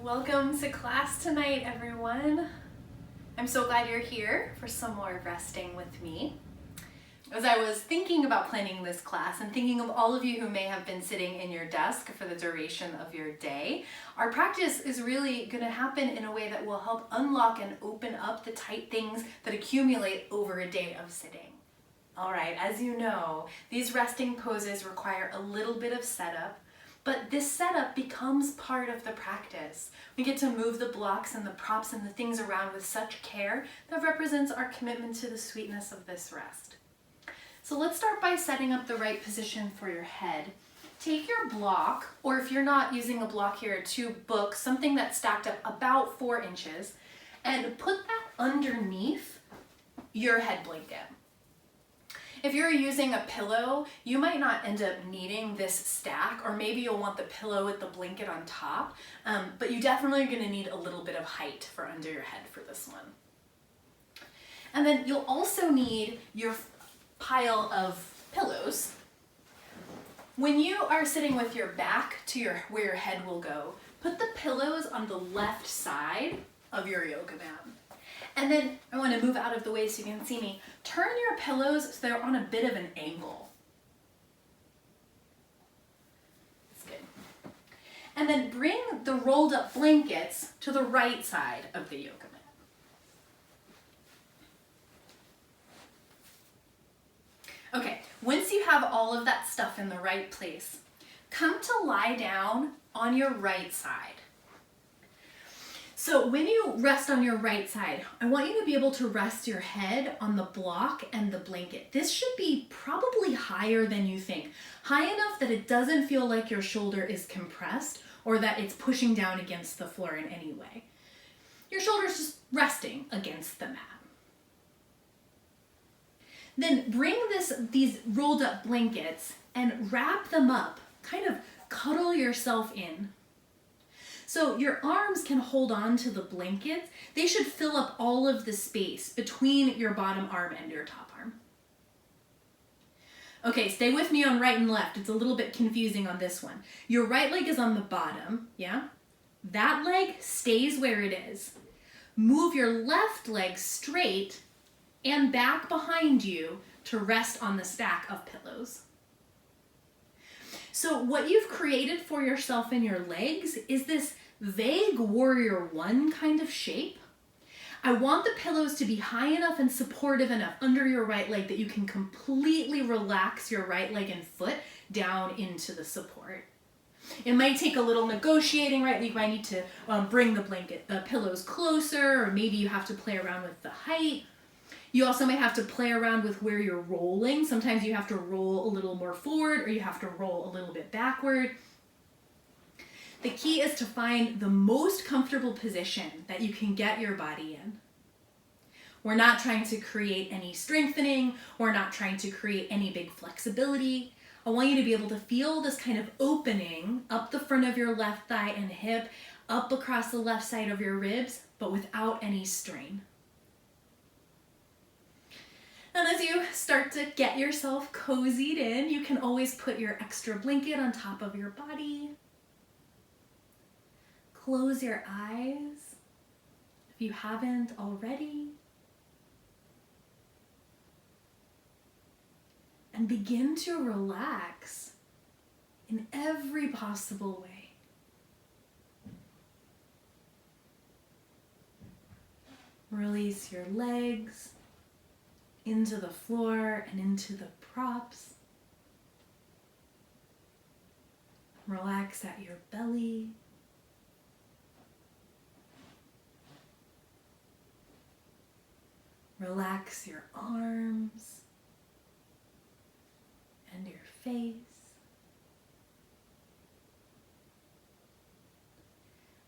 Welcome to class tonight, everyone. I'm so glad you're here for some more resting with me. As I was thinking about planning this class and thinking of all of you who may have been sitting in your desk for the duration of your day, our practice is really going to happen in a way that will help unlock and open up the tight things that accumulate over a day of sitting. All right, as you know, these resting poses require a little bit of setup, but this setup becomes part of the practice. We get to move the blocks and the props and the things around with such care that represents our commitment to the sweetness of this rest. So let's start by setting up the right position for your head. Take your block, or if you're not using a block here, 2 books, something that's stacked up about 4 inches, and put that underneath your head blanket. If you're using a pillow, you might not end up needing this stack, or maybe you'll want the pillow with the blanket on top, but you definitely are going to need a little bit of height for under your head for this one. And then you'll also need your pile of pillows. When you are sitting with your back to where your head will go, put the pillows on the left side of your yoga mat. And then I want to move out of the way so you can see me. Turn your pillows so they're on a bit of an angle. That's good. And then bring the rolled up blankets to the right side of the yoga mat. Okay, once you have all of that stuff in the right place, come to lie down on your right side. So when you rest on your right side, I want you to be able to rest your head on the block and the blanket. This should be probably higher than you think. High enough that it doesn't feel like your shoulder is compressed or that it's pushing down against the floor in any way. Your shoulder's just resting against the mat. Then bring these rolled up blankets and wrap them up, kind of cuddle yourself in. So your arms can hold on to the blankets. They should fill up all of the space between your bottom arm and your top arm. Okay, stay with me on right and left. It's a little bit confusing on this one. Your right leg is on the bottom, yeah? That leg stays where it is. Move your left leg straight and back behind you to rest on the stack of pillows. So what you've created for yourself in your legs is this vague warrior one kind of shape. I want the pillows to be high enough and supportive enough under your right leg that you can completely relax your right leg and foot down into the support. It might take a little negotiating, right? You might need to bring the pillows closer, or maybe you have to play around with the height. You also might have to play around with where you're rolling. Sometimes you have to roll a little more forward, or you have to roll a little bit backward. The key is to find the most comfortable position that you can get your body in. We're not trying to create any strengthening. We're not trying to create any big flexibility. I want you to be able to feel this kind of opening up the front of your left thigh and hip, up across the left side of your ribs, but without any strain. And as you start to get yourself cozied in, you can always put your extra blanket on top of your body. Close your eyes if you haven't already. And begin to relax in every possible way. Release your legs into the floor and into the props. Relax at your belly. Relax your arms and your face.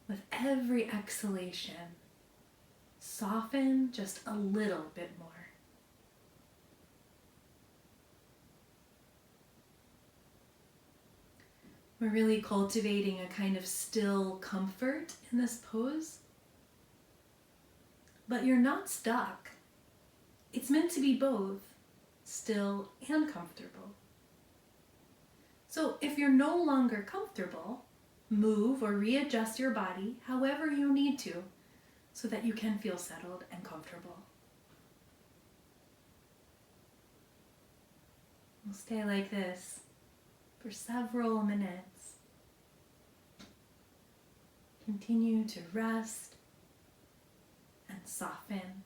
With every exhalation, soften just a little bit more. We're really cultivating a kind of still comfort in this pose. But you're not stuck. It's meant to be both still and comfortable. So if you're no longer comfortable, move or readjust your body however you need to so that you can feel settled and comfortable. We'll stay like this for several minutes. Continue to rest and soften.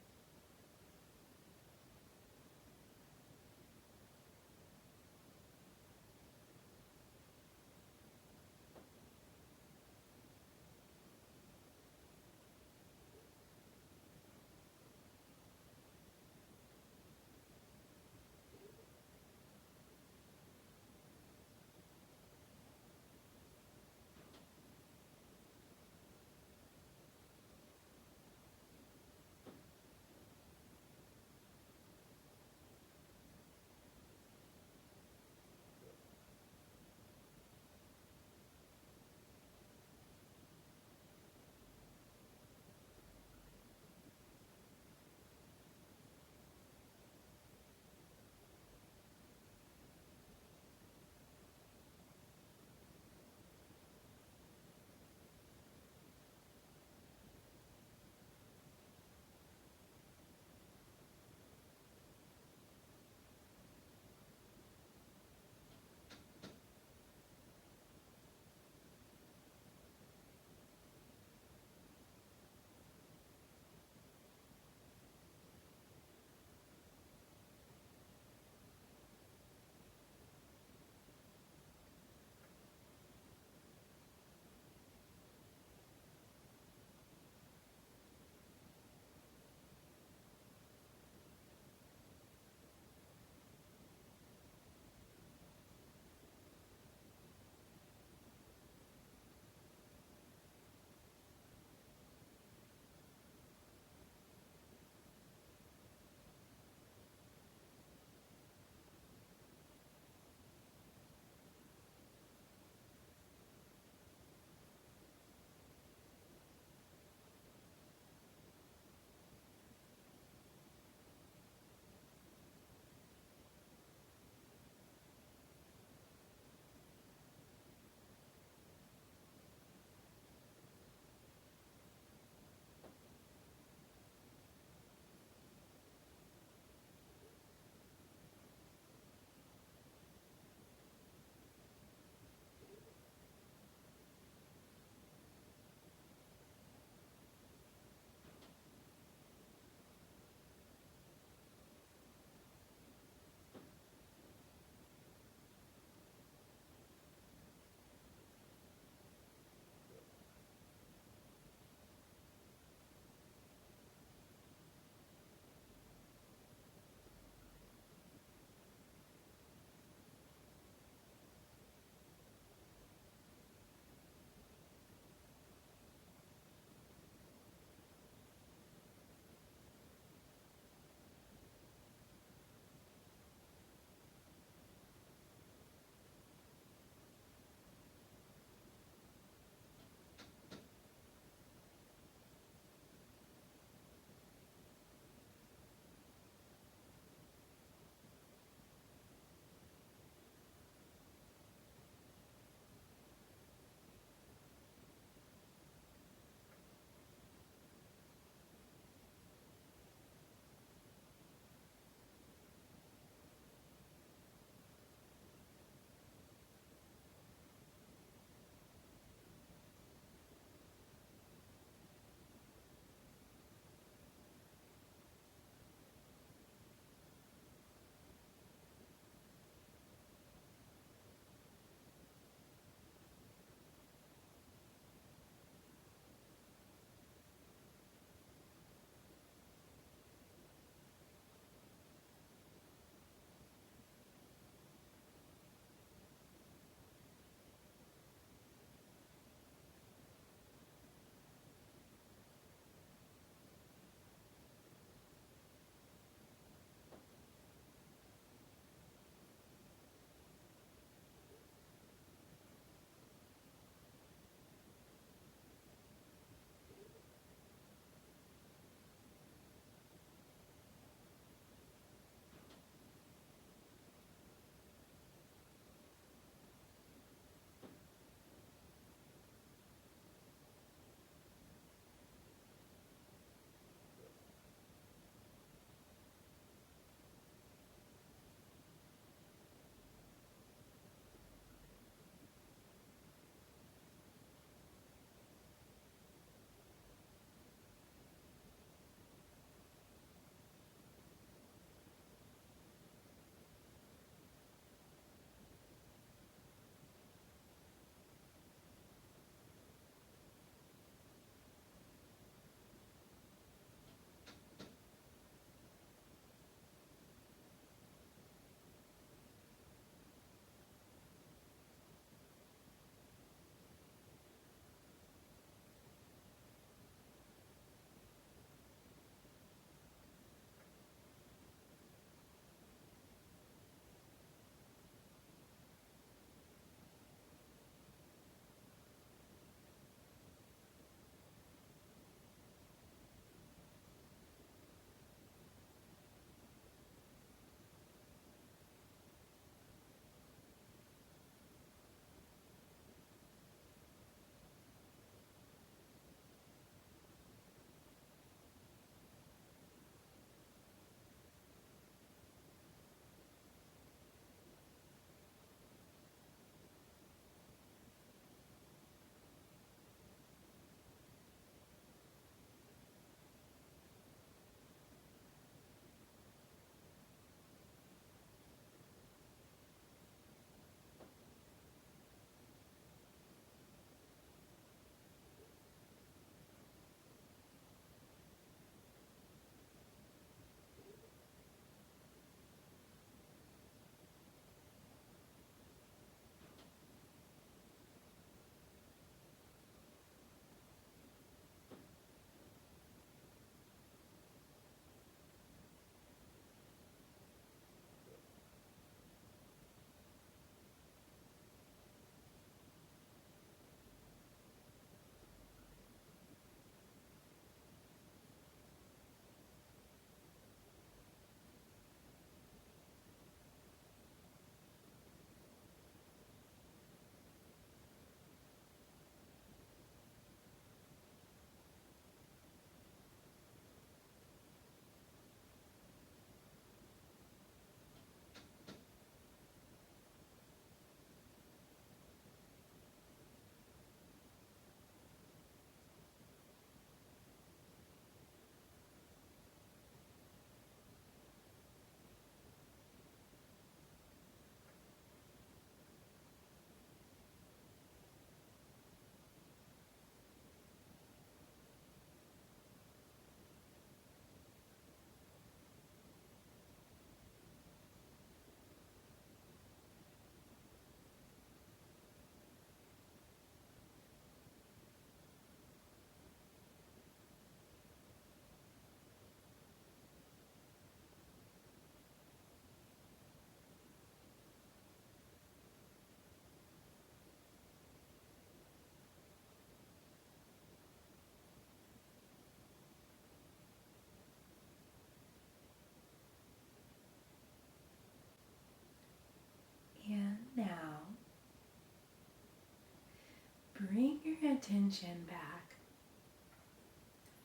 attention back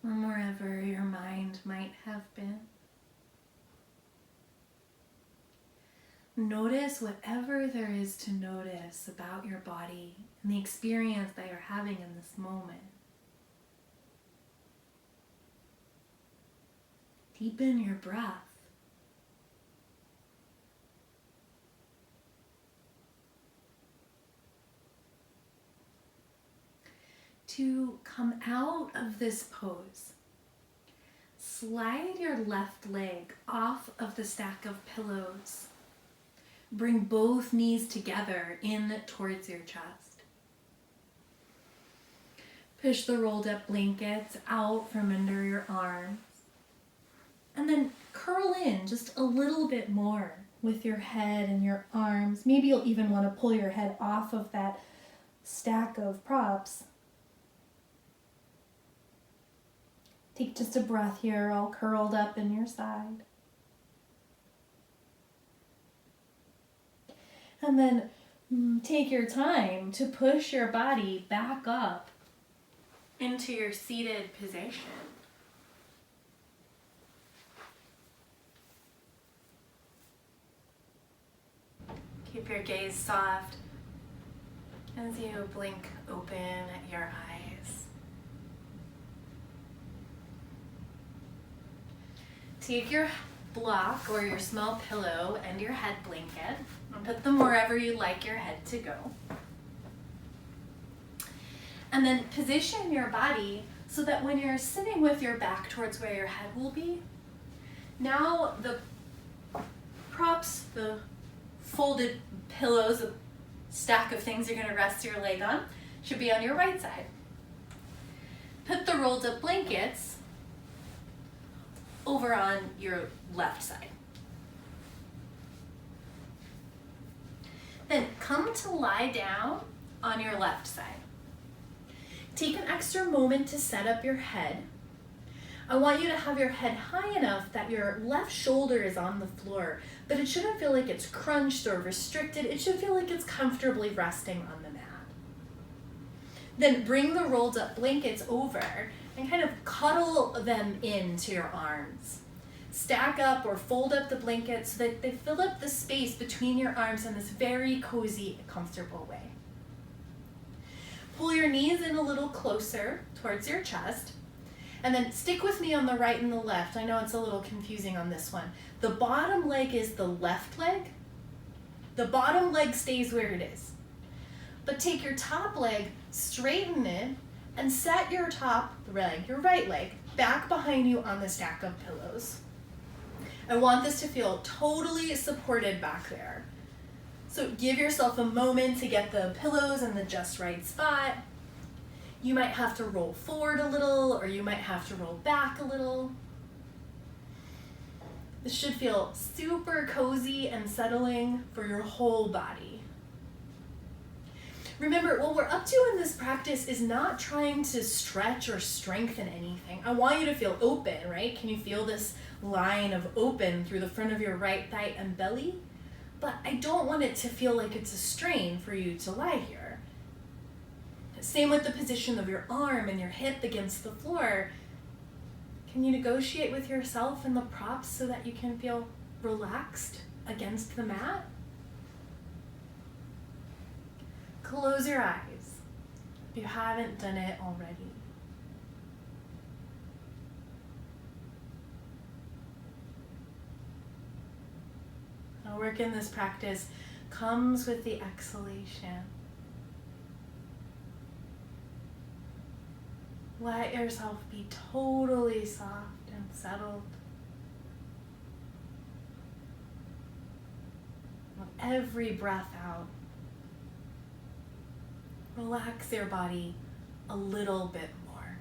from wherever your mind might have been. Notice whatever there is to notice about your body and the experience that you're having in this moment. Deepen your breath. To come out of this pose, slide your left leg off of the stack of pillows. Bring both knees together in towards your chest. Push the rolled up blankets out from under your arms. And then curl in just a little bit more with your head and your arms. Maybe you'll even want to pull your head off of that stack of props. Take just a breath here, all curled up in your side. And then take your time to push your body back up into your seated position. Keep your gaze soft as you blink open at your eyes. Take your block or your small pillow and your head blanket and put them wherever you like your head to go. And then position your body so that when you're sitting with your back towards where your head will be, now the props, the folded pillows, a stack of things you're going to rest your leg on, should be on your right side. Put the rolled up blankets over on your left side. Then come to lie down on your left side. Take an extra moment to set up your head. I want you to have your head high enough that your left shoulder is on the floor, but it shouldn't feel like it's crunched or restricted. It should feel like it's comfortably resting on the mat. Then bring the rolled up blankets over and kind of cuddle them into your arms. Stack up or fold up the blankets so that they fill up the space between your arms in this very cozy, comfortable way. Pull your knees in a little closer towards your chest. And then stick with me on the right and the left. I know it's a little confusing on this one. The bottom leg is the left leg. The bottom leg stays where it is. But take your top leg, straighten it, and set your top leg, your right leg, back behind you on the stack of pillows. I want this to feel totally supported back there. So give yourself a moment to get the pillows in the just right spot. You might have to roll forward a little, or you might have to roll back a little. This should feel super cozy and settling for your whole body. Remember, what we're up to in this practice is not trying to stretch or strengthen anything. I want you to feel open, right? Can you feel this line of open through the front of your right thigh and belly? But I don't want it to feel like it's a strain for you to lie here. Same with the position of your arm and your hip against the floor. Can you negotiate with yourself and the props so that you can feel relaxed against the mat? Close your eyes if you haven't done it already. Our work in this practice comes with the exhalation. Let yourself be totally soft and settled. With every breath out, relax your body a little bit more.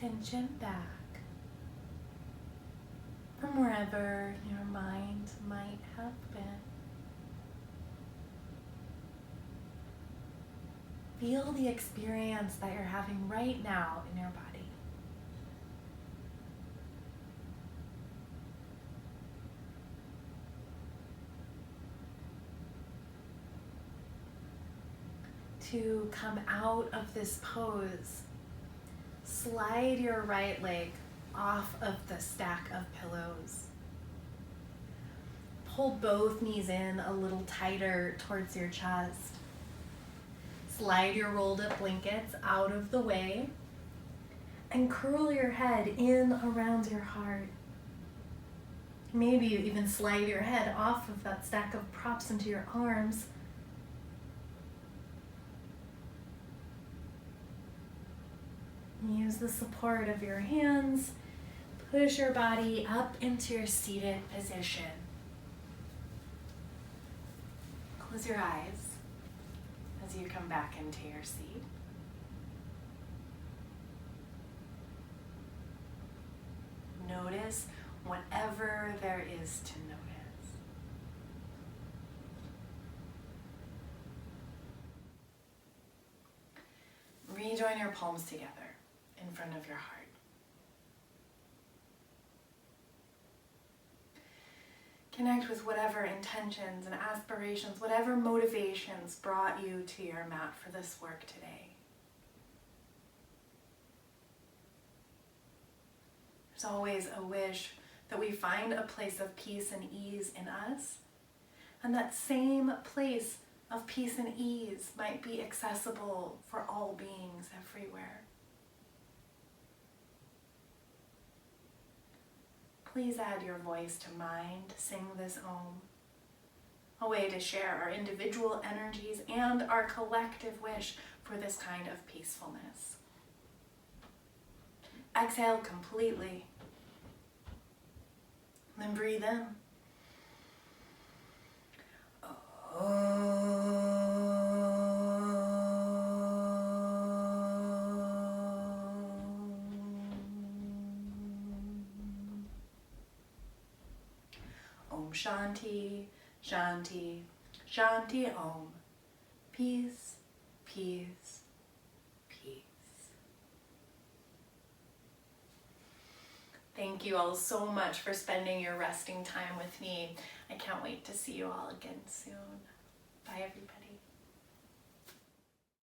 attention back from wherever your mind might have been. Feel the experience that you're having right now in your body. To come out of this pose, slide your right leg off of the stack of pillows. Pull both knees in a little tighter towards your chest. Slide your rolled up blankets out of the way and curl your head in around your heart. Maybe you even slide your head off of that stack of props into your arms. Use the support of your hands. Push your body up into your seated position. Close your eyes as you come back into your seat. Notice whatever there is to notice. Rejoin your palms together in front of your heart. Connect with whatever intentions and aspirations, whatever motivations brought you to your mat for this work today. There's always a wish that we find a place of peace and ease in us, and that same place of peace and ease might be accessible for all beings everywhere. Please add your voice to mine to sing this Om, a way to share our individual energies and our collective wish for this kind of peacefulness. Exhale completely, then breathe in. Om Shanti, Shanti, Shanti Om. Peace, peace, peace. Thank you all so much for spending your resting time with me. I can't wait to see you all again soon. Bye, everybody.